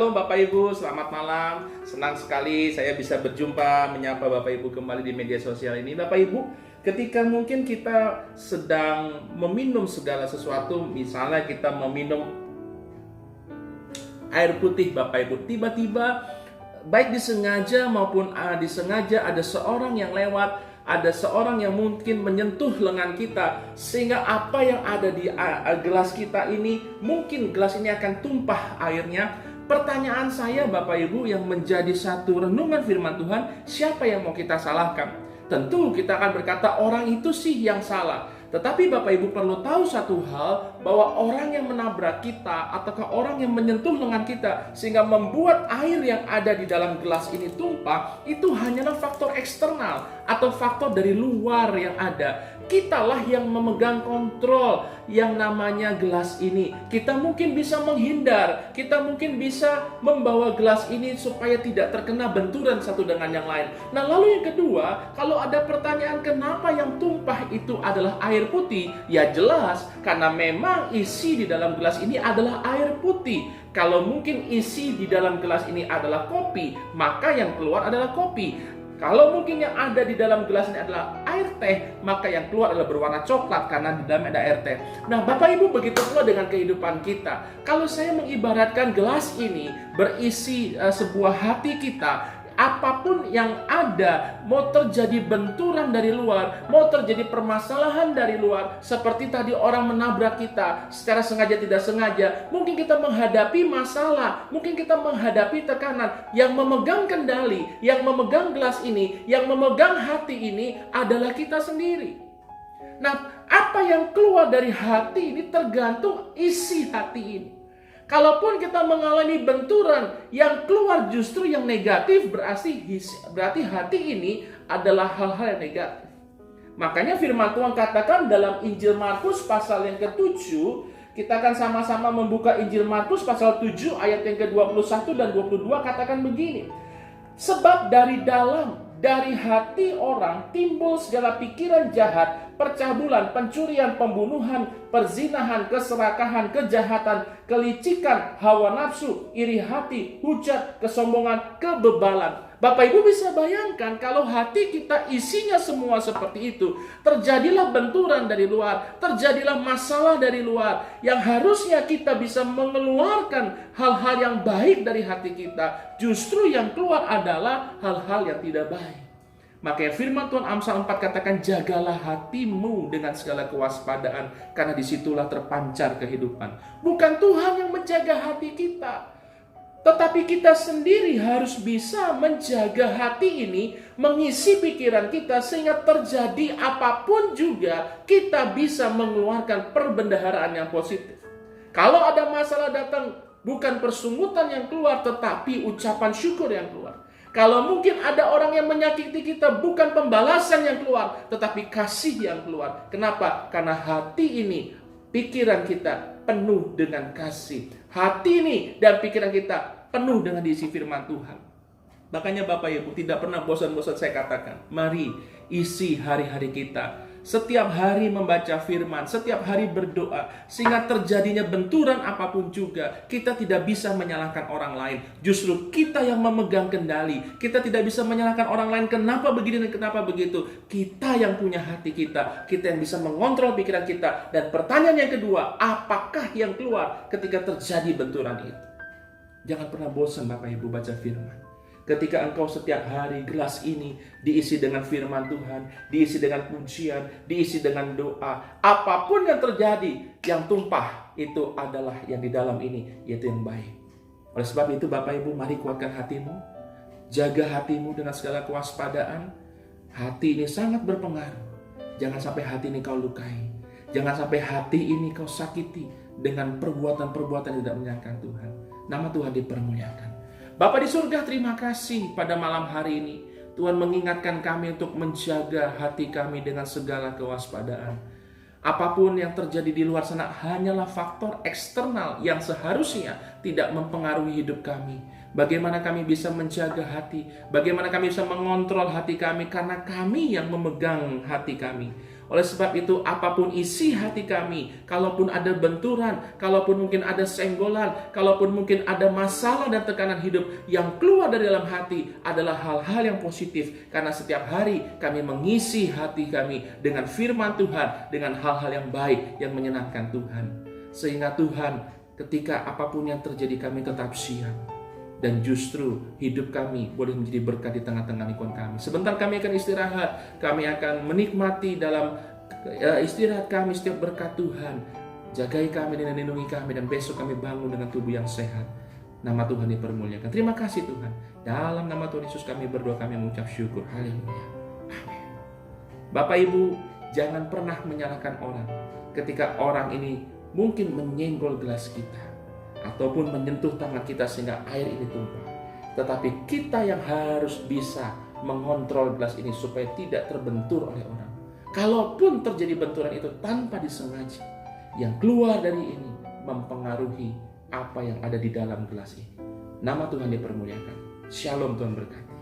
Halo Bapak Ibu, selamat malam. Senang sekali saya bisa berjumpa, menyapa Bapak Ibu kembali di media sosial ini. Bapak Ibu, ketika mungkin kita sedang meminum segala sesuatu, misalnya kita meminum air putih Bapak Ibu, tiba-tiba baik disengaja maupun disengaja ada seorang yang lewat, ada seorang yang mungkin menyentuh lengan kita, sehingga apa yang ada di gelas kita ini, mungkin gelas ini akan tumpah airnya. Pertanyaan saya Bapak Ibu yang menjadi satu renungan firman Tuhan, siapa yang mau kita salahkan? Tentu kita akan berkata orang itu sih yang salah. Tetapi Bapak Ibu perlu tahu satu hal, bahwa orang yang menabrak kita ataukah orang yang menyentuh lengan kita sehingga membuat air yang ada di dalam gelas ini tumpah, itu hanyalah faktor eksternal atau faktor dari luar yang ada. Kitalah yang memegang kontrol yang namanya gelas ini. Kita mungkin bisa menghindar, kita mungkin bisa membawa gelas ini supaya tidak terkena benturan satu dengan yang lain. Nah, lalu yang kedua, kalau ada pertanyaan kenapa yang tumpah itu adalah air putih, ya jelas karena memang isi di dalam gelas ini adalah air putih. Kalau mungkin isi di dalam gelas ini adalah kopi, maka yang keluar adalah kopi. Kalau mungkin yang ada di dalam gelas ini adalah air teh, maka yang keluar adalah berwarna coklat karena di dalamnya ada air teh. Nah, Bapak Ibu, begitu pula dengan kehidupan kita. Kalau saya mengibaratkan gelas ini berisi sebuah hati kita, apapun yang ada, mau terjadi benturan dari luar, mau terjadi permasalahan dari luar, seperti tadi orang menabrak kita secara sengaja tidak sengaja, mungkin kita menghadapi masalah, mungkin kita menghadapi tekanan. Yang memegang kendali, yang memegang gelas ini, yang memegang hati ini adalah kita sendiri. Nah, apa yang keluar dari hati ini tergantung isi hati ini. Kalaupun kita mengalami benturan, yang keluar justru yang negatif, berarti hati ini adalah hal-hal yang negatif. Makanya firman Tuhan katakan dalam Injil Markus pasal yang ke-7, kita akan sama-sama membuka Injil Markus pasal 7 ayat yang ke-21 dan 22, katakan begini. Sebab dari hati orang timbul segala pikiran jahat, percabulan, pencurian, pembunuhan, perzinahan, keserakahan, kejahatan, kelicikan, hawa nafsu, iri hati, hujat, kesombongan, kebebalan. Bapak Ibu bisa bayangkan kalau hati kita isinya semua seperti itu, terjadilah benturan dari luar, terjadilah masalah dari luar, yang harusnya kita bisa mengeluarkan hal-hal yang baik dari hati kita, justru yang keluar adalah hal-hal yang tidak baik. Makanya firman Tuhan Amsal 4 katakan, jagalah hatimu dengan segala kewaspadaan, karena disitulah terpancar kehidupan. Bukan Tuhan yang menjaga hati kita, tetapi kita sendiri harus bisa menjaga hati ini, mengisi pikiran kita, sehingga terjadi apapun juga kita bisa mengeluarkan perbendaharaan yang positif. Kalau ada masalah datang, bukan persungutan yang keluar, tetapi ucapan syukur yang keluar. Kalau mungkin ada orang yang menyakiti kita, bukan pembalasan yang keluar, tetapi kasih yang keluar. Kenapa? Karena hati ini, pikiran kita penuh dengan kasih. Hati ini dan pikiran kita penuh dengan diisi firman Tuhan. Makanya Bapak Ibu, tidak pernah bosan-bosan saya katakan, mari isi hari-hari kita. Setiap hari membaca firman, setiap hari berdoa, sehingga terjadinya benturan apapun juga, kita tidak bisa menyalahkan orang lain. Justru kita yang memegang kendali. Kita tidak bisa menyalahkan orang lain kenapa begini dan kenapa begitu. Kita yang punya hati kita yang bisa mengontrol pikiran kita. Dan pertanyaan yang kedua, apakah yang keluar ketika terjadi benturan itu? Jangan pernah bosan Bapak Ibu baca firman. Ketika engkau setiap hari gelas ini diisi dengan firman Tuhan, diisi dengan pujian, diisi dengan doa, apapun yang terjadi, yang tumpah itu adalah yang di dalam ini, yaitu yang baik. Oleh sebab itu Bapak Ibu, mari kuatkan hatimu, jaga hatimu dengan segala kewaspadaan. Hati ini sangat berpengaruh. Jangan sampai hati ini kau lukai, jangan sampai hati ini kau sakiti dengan perbuatan-perbuatan yang tidak menyenangkan Tuhan. Nama Tuhan dipermuliakan. Bapa di surga, terima kasih pada malam hari ini. Tuhan mengingatkan kami untuk menjaga hati kami dengan segala kewaspadaan. Apapun yang terjadi di luar sana hanyalah faktor eksternal yang seharusnya tidak mempengaruhi hidup kami. Bagaimana kami bisa menjaga hati? Bagaimana kami bisa mengontrol hati kami? Karena kami yang memegang hati kami. Oleh sebab itu, apapun isi hati kami, kalaupun ada benturan, kalaupun mungkin ada senggolan, kalaupun mungkin ada masalah dan tekanan hidup, yang keluar dari dalam hati adalah hal-hal yang positif. Karena setiap hari kami mengisi hati kami dengan firman Tuhan, dengan hal-hal yang baik, yang menyenangkan Tuhan. Sehingga Tuhan, ketika apapun yang terjadi, kami tetap siap. Dan justru hidup kami boleh menjadi berkat di tengah-tengah lingkungan kami. Sebentar kami akan istirahat. Kami akan menikmati dalam istirahat kami setiap berkat Tuhan. Jagai kami dan lindungi kami. Dan besok kami bangun dengan tubuh yang sehat. Nama Tuhan dipermuliakan. Terima kasih Tuhan. Dalam nama Tuhan Yesus kami berdoa, kami mengucap syukur. Haleluya. Amin. Bapak Ibu, jangan pernah menyalahkan orang ketika orang ini mungkin menyenggol gelas kita ataupun menyentuh tangan kita sehingga air ini tumpah. Tetapi kita yang harus bisa mengontrol gelas ini supaya tidak terbentur oleh orang. Kalaupun terjadi benturan itu tanpa disengaja, yang keluar dari ini mempengaruhi apa yang ada di dalam gelas ini. Nama Tuhan dipermuliakan. Shalom, Tuhan berkati.